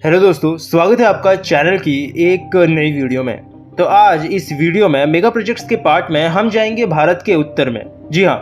Hello दोस्तों, स्वागत है आपका चैनल की एक नई वीडियो में। तो आज इस वीडियो में मेगा प्रोजेक्ट्स के पार्ट में हम जाएंगे भारत के उत्तर में। जी हाँ,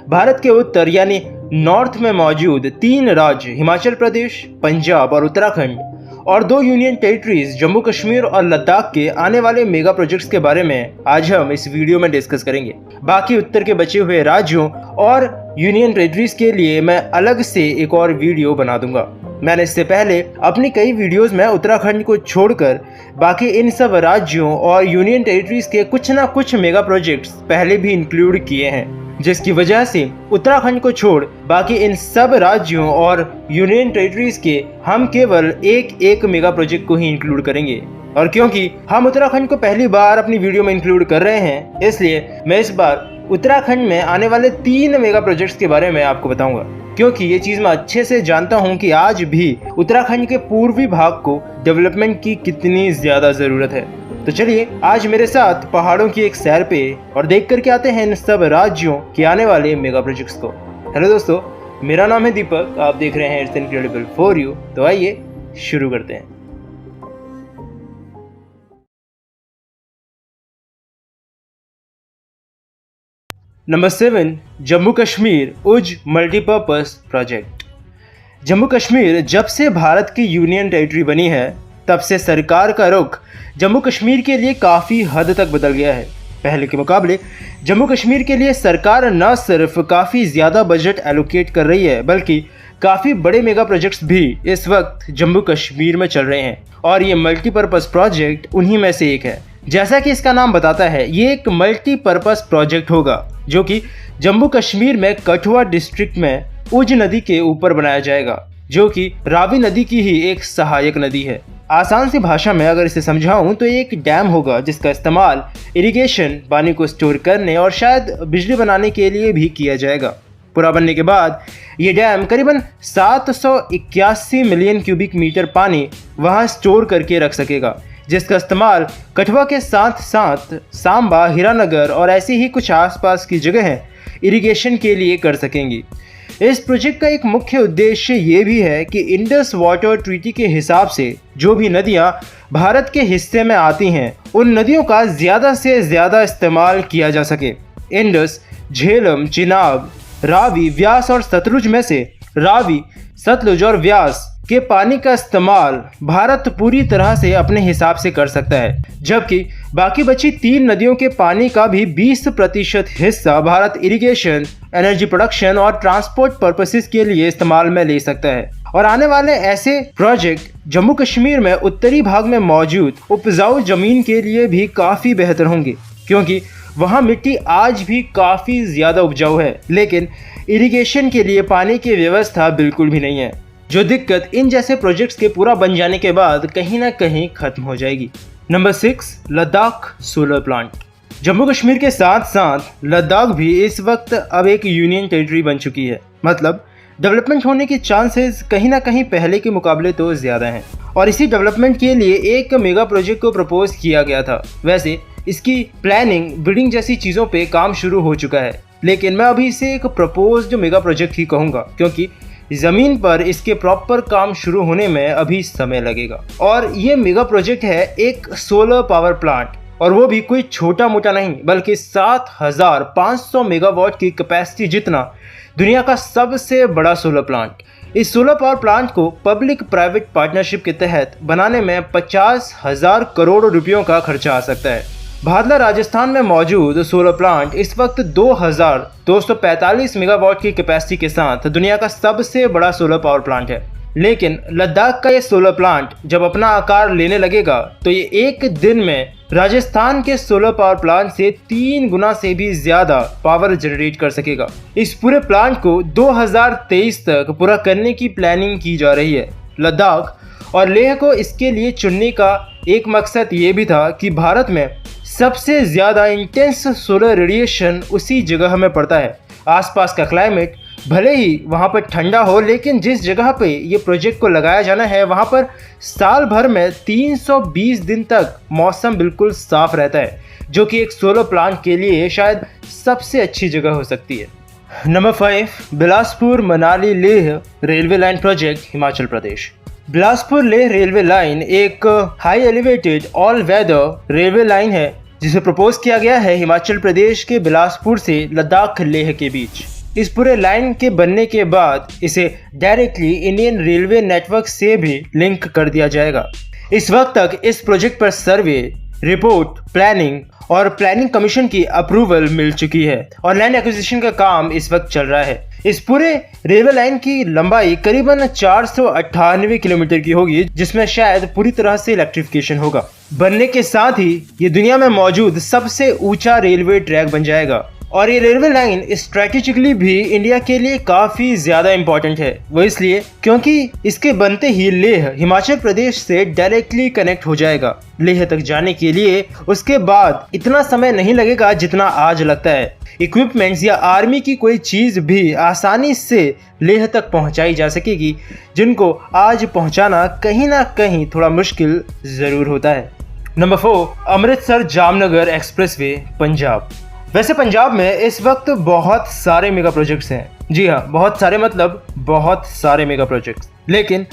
भारत के उत्तर यानी नॉर्थ में मौजूद 3 राज्य हिमाचल प्रदेश, पंजाब और उत्तराखंड और 2 यूनियन टेरिटरीज जम्मू कश्मीर और लद्दाख के आने वाले मेगा प्रोजेक्ट्स के बारे में आज हम इस वीडियो में डिस्कस करेंगे। बाकी उत्तर के बचे हुए राज्यों और यूनियन टेरिटरीज के लिए मैं अलग से एक और वीडियो बना दूंगा। मैंने इससे पहले अपनी कई वीडियोस में उत्तराखंड को छोड़कर बाकी इन सब राज्यों और यूनियन टेरिटरीज के कुछ ना कुछ मेगा प्रोजेक्ट्स पहले भी इंक्लूड किए हैं, जिसकी वजह से उत्तराखंड को छोड़ बाकी इन सब राज्यों और यूनियन टेरिटरीज के हम केवल एक मेगा प्रोजेक्ट को ही इंक्लूड करेंगे। और क्योंकि हम उत्तराखंड को पहली बार अपनी वीडियो में इंक्लूड कर रहे हैं, इसलिए मैं इस बार उत्तराखंड में आने वाले 3 मेगा प्रोजेक्ट्स के बारे में आपको बताऊंगा, क्योंकि ये चीज़ मैं अच्छे से जानता हूं कि आज भी उत्तराखंड के पूर्वी भाग को डेवलपमेंट की कितनी ज़्यादा ज़रूरत है। तो चलिए आज मेरे साथ पहाड़ों की एक सैर पे और देख करके आते हैं इन सब राज्यों के आने वाले मेगा प्रोजेक्ट्स को। हेलो दोस्तों, मेरा नाम है दीपक, आप देख रहे हैं इट्स इनक्रेडिबल फॉर यू। तो आइए शुरू करते हैं। नंबर 7, जम्मू कश्मीर उज मल्टीपर्पज़ प्रोजेक्ट। जम्मू कश्मीर जब से भारत की यूनियन टेरिटरी बनी है, तब से सरकार का रुख जम्मू कश्मीर के लिए काफ़ी हद तक बदल गया है। पहले के मुकाबले जम्मू कश्मीर के लिए सरकार न सिर्फ काफ़ी ज़्यादा बजट एलोकेट कर रही है, बल्कि काफ़ी बड़े मेगा प्रोजेक्ट्स भी इस वक्त जम्मू कश्मीर में चल रहे हैं, और ये मल्टीपर्पज़ प्रोजेक्ट उन्हीं में से एक है। जैसा कि इसका नाम बताता है, ये एक मल्टीपर्पज़ प्रोजेक्ट होगा जो कि जम्मू कश्मीर में कठुआ डिस्ट्रिक्ट में उज नदी के ऊपर बनाया जाएगा, जो कि रावी नदी की ही एक सहायक नदी है। आसान सी भाषा में अगर इसे समझाऊं तो एक डैम होगा जिसका इस्तेमाल इरिगेशन, पानी को स्टोर करने और शायद बिजली बनाने के लिए भी किया जाएगा। पूरा बनने के बाद ये डैम करीबन 781 मिलियन क्यूबिक मीटर पानी वहाँ स्टोर करके रख सकेगा, जिसका इस्तेमाल कठुआ के साथ साथ सांबा, हीरानगर और ऐसी ही कुछ आसपास की जगह इरिगेशन के लिए कर सकेंगी। इस प्रोजेक्ट का एक मुख्य उद्देश्य ये भी है कि इंडस वाटर ट्रीटी के हिसाब से जो भी नदियाँ भारत के हिस्से में आती हैं, उन नदियों का ज़्यादा से ज़्यादा इस्तेमाल किया जा सके। इंडस, झेलम, चिनाब, रावी, व्यास और सतलुज में से रावी, सतलुज और व्यास के पानी का इस्तेमाल भारत पूरी तरह से अपने हिसाब से कर सकता है, जबकि बाकी बची 3 नदियों के पानी का भी 20% हिस्सा भारत इरिगेशन, एनर्जी प्रोडक्शन और ट्रांसपोर्ट पर्पसेस के लिए इस्तेमाल में ले सकता है। और आने वाले ऐसे प्रोजेक्ट जम्मू कश्मीर में उत्तरी भाग में मौजूद उपजाऊ जमीन के लिए भी काफ़ी बेहतर होंगे, क्योंकि वहाँ मिट्टी आज भी काफ़ी ज़्यादा उपजाऊ है, लेकिन इरिगेशन के लिए पानी की व्यवस्था बिल्कुल भी नहीं है, जो दिक्कत इन जैसे प्रोजेक्ट्स के पूरा बन जाने के बाद कहीं ना कहीं खत्म हो जाएगी। Number 6, Ladakh solar plant. Jammu Kashmir के साथ साथ लद्दाख भी इस वक्त अब एक यूनियन टेरिटरी बन चुकी है, मतलब डेवलपमेंट होने के चांसेस कहीं ना कहीं पहले के मुकाबले तो ज़्यादा हैं, और इसी डेवलपमेंट के लिए एक मेगा प्रोजेक्ट को प्रपोज किया गया था। वैसे इसकी प्लानिंग, बिल्डिंग जैसी चीज़ों पे काम शुरू हो चुका है, लेकिन मैं अभी इसे एक प्रपोज्ड मेगा प्रोजेक्ट ही कहूँगा, क्योंकि ज़मीन पर इसके प्रॉपर काम शुरू होने में अभी समय लगेगा। और ये मेगा प्रोजेक्ट है एक सोलर पावर प्लांट, और वो भी कोई छोटा मोटा नहीं, बल्कि 7500 मेगावाट की कैपेसिटी जितना दुनिया का सबसे बड़ा सोलर प्लांट। इस सोलर पावर प्लांट को पब्लिक प्राइवेट पार्टनरशिप के तहत बनाने में 50,000 करोड़ रुपयों का खर्चा आ सकता है। भादला राजस्थान में मौजूद सोलर प्लांट इस वक्त 2245 मेगावाट की कैपेसिटी के साथ दुनिया का सबसे बड़ा सोलर पावर प्लांट है। लेकिन लद्दाख का ये सोलर प्लांट जब अपना आकार लेने लगेगा तो ये एक दिन में राजस्थान के सोलर पावर प्लांट से 3 गुना से भी ज़्यादा पावर जनरेट कर सकेगा। इस पूरे प्लांट को 2023 तक पूरा करने की प्लानिंग की जा रही है। लद्दाख और लेह को इसके लिए चुनने का एक मकसद ये भी था कि भारत में सबसे ज़्यादा इंटेंस सोलर रेडिएशन उसी जगह में पड़ता है। आसपास का क्लाइमेट भले ही वहाँ पर ठंडा हो, लेकिन जिस जगह पे ये प्रोजेक्ट को लगाया जाना है वहाँ पर साल भर में 320 दिन तक मौसम बिल्कुल साफ रहता है, जो कि एक सोलर प्लांट के लिए शायद सबसे अच्छी जगह हो सकती है। Number 5, Bilaspur Manali Leh railway line project Himachal Pradesh. Bilaspur Leh railway line एक high elevated all weather railway line है जिसे प्रपोज किया गया है हिमाचल प्रदेश के बिलासपुर से लद्दाख लेह के बीच। इस पूरे लाइन के बनने के बाद इसे डायरेक्टली इंडियन रेलवे नेटवर्क से भी लिंक कर दिया जाएगा। इस वक्त तक इस प्रोजेक्ट पर सर्वे, रिपोर्ट, प्लानिंग कमीशन की अप्रूवल मिल चुकी है और लैंड एक्विजिशन का काम इस वक्त चल रहा है। इस पूरे रेलवे लाइन की लंबाई करीबन 498 किलोमीटर की होगी, जिसमें शायद पूरी तरह से इलेक्ट्रिफिकेशन होगा। बनने के साथ ही ये दुनिया में मौजूद सबसे ऊंचा रेलवे ट्रैक बन जाएगा और ये रेलवे लाइन स्ट्रेटेजिकली भी इंडिया के लिए काफी ज्यादा इम्पोर्टेंट है। वो इसलिए क्योंकि इसके बनते ही लेह हिमाचल प्रदेश से डायरेक्टली कनेक्ट हो जाएगा। लेह तक जाने के लिए उसके बाद इतना समय नहीं लगेगा जितना आज लगता है। इक्विपमेंट्स या आर्मी की कोई चीज भी आसानी से लेह तक पहुंचाई जा सकेगी, जिनको आज पहुंचाना कहीं ना कहीं थोड़ा मुश्किल जरूर होता है। Number 4, Amritsar Jamnagar expressway Punjab. वैसे पंजाब में इस वक्त बहुत सारे मेगा प्रोजेक्ट्स हैं। जी हाँ, बहुत सारे मतलब बहुत सारे मेगा प्रोजेक्ट्स, लेकिन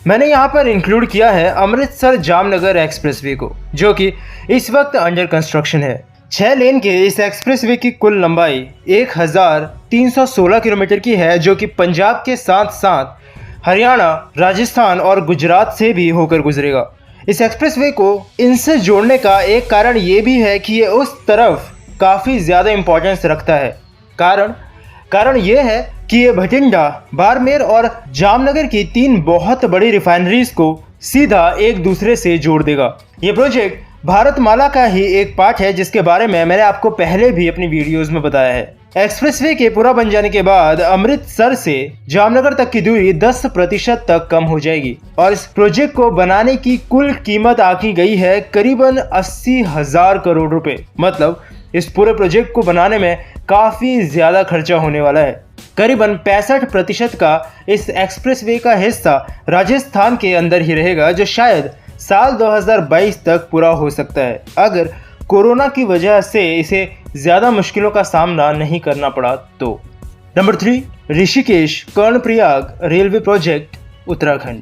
मैंने यहाँ पर इंक्लूड किया है अमृतसर जामनगर एक्सप्रेसवे को, जो कि इस वक्त अंडर कंस्ट्रक्शन है। 6 लेन के इस एक्सप्रेसवे की कुल लंबाई 1316 किलोमीटर की है, जो कि पंजाब के साथ साथ हरियाणा, राजस्थान और गुजरात से भी होकर गुजरेगा। इस एक्सप्रेसवे को इनसे जोड़ने का एक कारण ये भी है कि ये उस तरफ काफ़ी ज़्यादा इम्पोर्टेंस रखता है। कारण ये है कि ये भटिंडा, बाड़मेर और जामनगर की 3 बहुत बड़ी रिफाइनरीज को सीधा एक दूसरे से जोड़ देगा। ये प्रोजेक्ट भारतमाला का ही एक पार्ट है, जिसके बारे में मैंने आपको पहले भी अपनी वीडियोस में बताया है। एक्सप्रेसवे के पूरा बन जाने के बाद अमृतसर से जामनगर तक की दूरी 10% तक कम हो जाएगी और इस प्रोजेक्ट को बनाने की कुल कीमत आंकी गई है करीबन 80,000 करोड़ रुपए। मतलब इस पूरे प्रोजेक्ट को बनाने में काफ़ी ज़्यादा खर्चा होने वाला है। करीबन 65% का इस एक्सप्रेसवे का हिस्सा राजस्थान के अंदर ही रहेगा, जो शायद साल 2022 तक पूरा हो सकता है, अगर कोरोना की वजह से इसे ज़्यादा मुश्किलों का सामना नहीं करना पड़ा तो। Number 3, Rishikesh Karnaprayag railway project Uttarakhand.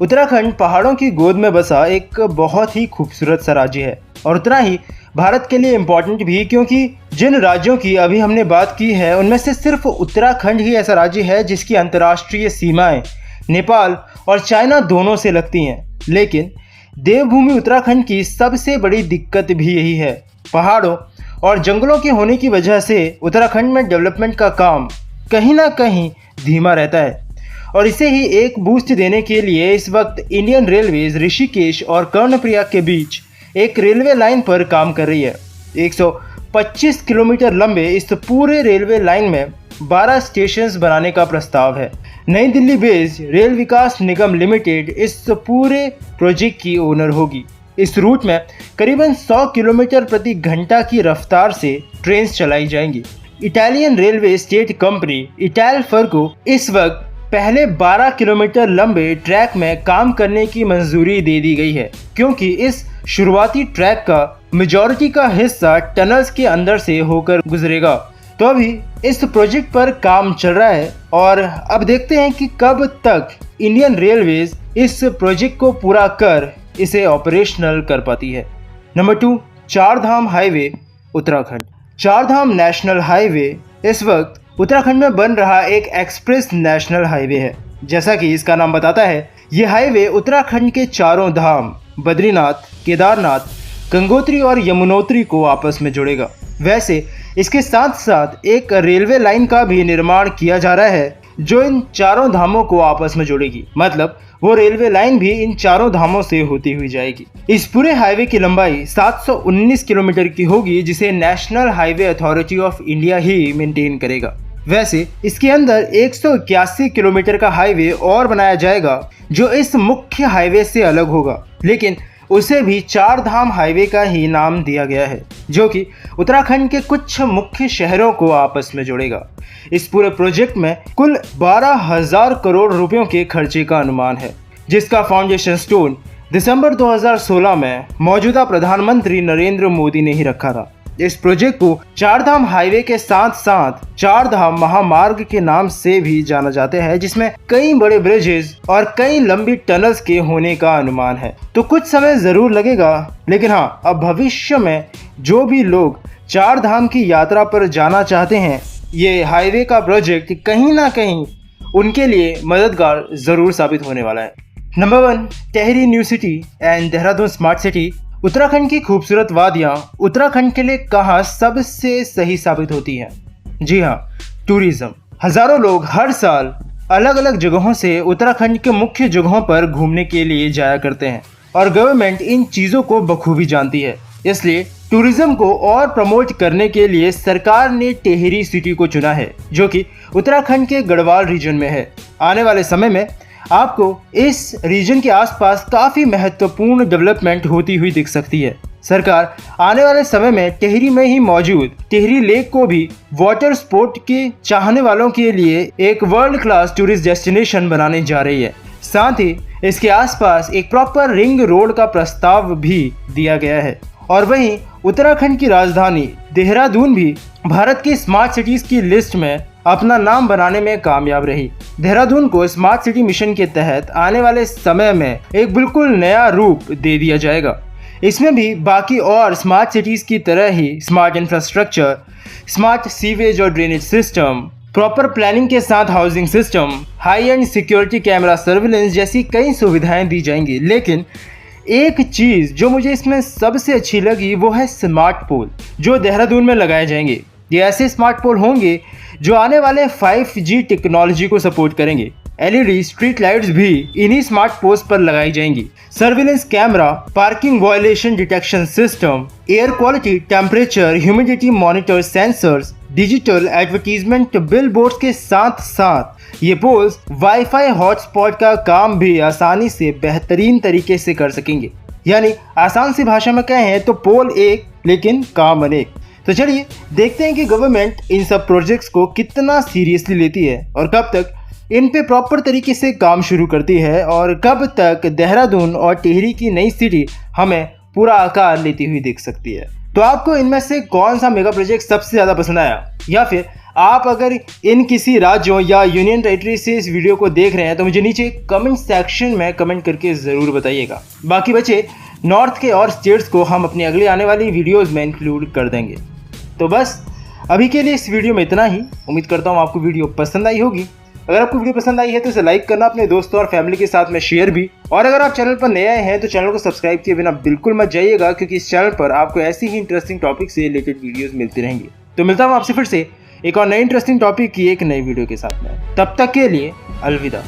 Uttarakhand पहाड़ों की गोद में बसा एक बहुत ही खूबसूरत सा राज्य है और उतना ही भारत के लिए इम्पोर्टेंट भी, क्योंकि जिन राज्यों की अभी हमने बात की है उनमें से सिर्फ उत्तराखंड ही ऐसा राज्य है जिसकी अंतर्राष्ट्रीय सीमाएं नेपाल और चाइना दोनों से लगती हैं। लेकिन देवभूमि उत्तराखंड की सबसे बड़ी दिक्कत भी यही है। पहाड़ों और जंगलों के होने की वजह से उत्तराखंड में डेवलपमेंट का काम कहीं ना कहीं धीमा रहता है और इसे ही एक बूस्ट देने के लिए इस वक्त इंडियन रेलवेज ऋषिकेश और कर्णप्रयाग के बीच एक रेलवे लाइन पर काम कर रही है। 125 किलोमीटर लंबे इस पूरे रेलवे लाइन में 12 स्टेशंस बनाने का प्रस्ताव है। नई दिल्ली बेस्ड रेल विकास निगम लिमिटेड इस पूरे प्रोजेक्ट की ओनर होगी। इस रूट में करीबन 100 किलोमीटर प्रति घंटा की रफ्तार से ट्रेन चलाई जाएंगी। इटालियन रेलवे स्टेट कंपनी इटैलफर को इस वक्त पहले 12 किलोमीटर लंबे ट्रैक में काम करने की मंजूरी दे दी गई है, क्योंकि इस शुरुआती ट्रैक का मेजॉरिटी का हिस्सा टनल्स के अंदर से होकर गुजरेगा। तो अभी इस प्रोजेक्ट पर काम चल रहा है और अब देखते हैं कि कब तक इंडियन रेलवेज इस प्रोजेक्ट को पूरा कर इसे ऑपरेशनल कर पाती है। Number 2, Chardham highway Uttarakhand. Chardham national highway इस वक्त उत्तराखंड में बन रहा एक एक्सप्रेस नेशनल हाईवे है। जैसा कि इसका नाम बताता है, ये हाईवे उत्तराखंड के चारों धाम बद्रीनाथ, केदारनाथ, गंगोत्री और यमुनोत्री को आपस में जोड़ेगा। वैसे इसके साथ साथ एक रेलवे लाइन का भी निर्माण किया जा रहा है जो इन चारों धामों को आपस में जोड़ेगी। मतलब वो रेलवे लाइन भी इन चारों धामों से होती हुई जाएगी। इस पूरे हाईवे की लंबाई 719 किलोमीटर की होगी, जिसे national highway authority of India he maintain करेगा। वैसे इसके अंदर 181 किलोमीटर का हाईवे और बनाया जाएगा जो इस मुख्य हाईवे से अलग होगा, लेकिन उसे भी चारधाम हाईवे का ही नाम दिया गया है, जो कि उत्तराखंड के कुछ मुख्य शहरों को आपस में जोड़ेगा। इस पूरे प्रोजेक्ट में कुल 12,000 करोड़ रुपयों के खर्चे का अनुमान है, जिसका फाउंडेशन स्टोन दिसंबर 2016 में मौजूदा प्रधानमंत्री नरेंद्र मोदी ने ही रखा था। इस प्रोजेक्ट को चार धाम हाईवे के साथ साथ चार धाम महामार्ग के नाम से भी जाना जाता है, जिसमें कई बड़े ब्रिजेस और कई लंबी टनल्स के होने का अनुमान है। तो कुछ समय जरूर लगेगा, लेकिन हाँ, अब भविष्य में जो भी लोग चार धाम की यात्रा पर जाना चाहते हैं, ये हाईवे का प्रोजेक्ट कहीं ना कहीं उनके लिए मददगार जरूर साबित होने वाला है। Number 1, Tehri new city and Dehradun smart city. Uttarakhand की खूबसूरत वादियां उत्तराखंड के लिए कहाँ सबसे सही साबित होती हैं? जी हाँ, टूरिज्म। हजारों लोग हर साल अलग अलग जगहों से उत्तराखंड के मुख्य जगहों पर घूमने के लिए जाया करते हैं और गवर्नमेंट इन चीज़ों को बखूबी जानती है। इसलिए टूरिज्म को और प्रमोट करने के लिए सरकार ने टेहरी सिटी को चुना है, जो कि उत्तराखंड के गढ़वाल रीजन में है। आने वाले समय में आपको इस रीजन के आसपास काफ़ी महत्वपूर्ण डेवलपमेंट होती हुई दिख सकती है। सरकार आने वाले समय में टेहरी में ही मौजूद टेहरी लेक को भी वाटर स्पोर्ट के चाहने वालों के लिए एक वर्ल्ड क्लास टूरिस्ट डेस्टिनेशन बनाने जा रही है। साथ ही इसके आसपास एक प्रॉपर रिंग रोड का प्रस्ताव भी दिया गया है। और वहीं उत्तराखंड की राजधानी देहरादून भी भारत की स्मार्ट सिटीज की लिस्ट में अपना नाम बनाने में कामयाब रही। देहरादून को स्मार्ट सिटी मिशन के तहत आने वाले समय में एक बिल्कुल नया रूप दे दिया जाएगा। इसमें भी बाकी और स्मार्ट सिटीज की तरह ही स्मार्ट इंफ्रास्ट्रक्चर, स्मार्ट सीवेज और ड्रेनेज सिस्टम, प्रॉपर प्लानिंग के साथ housing system, high and security camera surveillance जैसी कई सुविधाएं दी जाएंगी। लेकिन एक चीज़ जो मुझे इसमें सबसे अच्छी लगी वो है स्मार्ट पोल जो देहरादून में लगाए जाएंगे। ये ऐसे स्मार्ट पोल होंगे जो आने वाले 5G टेक्नोलॉजी को सपोर्ट करेंगे। LED स्ट्रीट लाइट्स भी इन्हीं स्मार्ट पोल्स पर लगाई जाएंगी। Surveillance camera, parking violation detection system, air quality, temperature, humidity monitor sensors, digital advertisement billboards के साथ साथ ये पोल्स वाईफाई हॉटस्पॉट का काम भी आसानी से बेहतरीन तरीके से कर सकेंगे। यानी आसान सी भाषा में कहें तो पोल एक लेकिन काम अनेक। तो चलिए देखते हैं कि गवर्नमेंट इन सब प्रोजेक्ट्स को कितना सीरियसली लेती है और कब तक इन पे प्रॉपर तरीके से काम शुरू करती है और कब तक देहरादून और टिहरी की नई सिटी हमें पूरा आकार लेती हुई दिख सकती है। तो आपको इनमें से कौन सा मेगा प्रोजेक्ट सबसे ज़्यादा पसंद आया, या फिर आप अगर इन किसी राज्यों या यूनियन टेरिटरी से इस वीडियो को देख रहे हैं तो मुझे नीचे कमेंट सेक्शन में कमेंट करके ज़रूर बताइएगा। बाकी बचे नॉर्थ के और स्टेट्स को हम अपनी अगली आने वाली वीडियोज़ में इंक्लूड कर देंगे। तो बस अभी के लिए इस वीडियो में इतना ही। उम्मीद करता हूँ आपको वीडियो पसंद आई होगी। अगर आपको वीडियो पसंद आई है तो इसे लाइक करना, अपने दोस्तों और फैमिली के साथ में शेयर भी। और अगर आप चैनल पर नए आए हैं तो चैनल को सब्सक्राइब किए बिना बिल्कुल मत जाइएगा, क्योंकि इस चैनल पर आपको ऐसी ही इंटरेस्टिंग टॉपिक से रिलेटेड वीडियोस मिलती रहेंगी। तो मिलता हूँ आपसे फिर से एक और नई इंटरेस्टिंग टॉपिक की एक नई वीडियो के साथ में। तब तक के लिए अलविदा।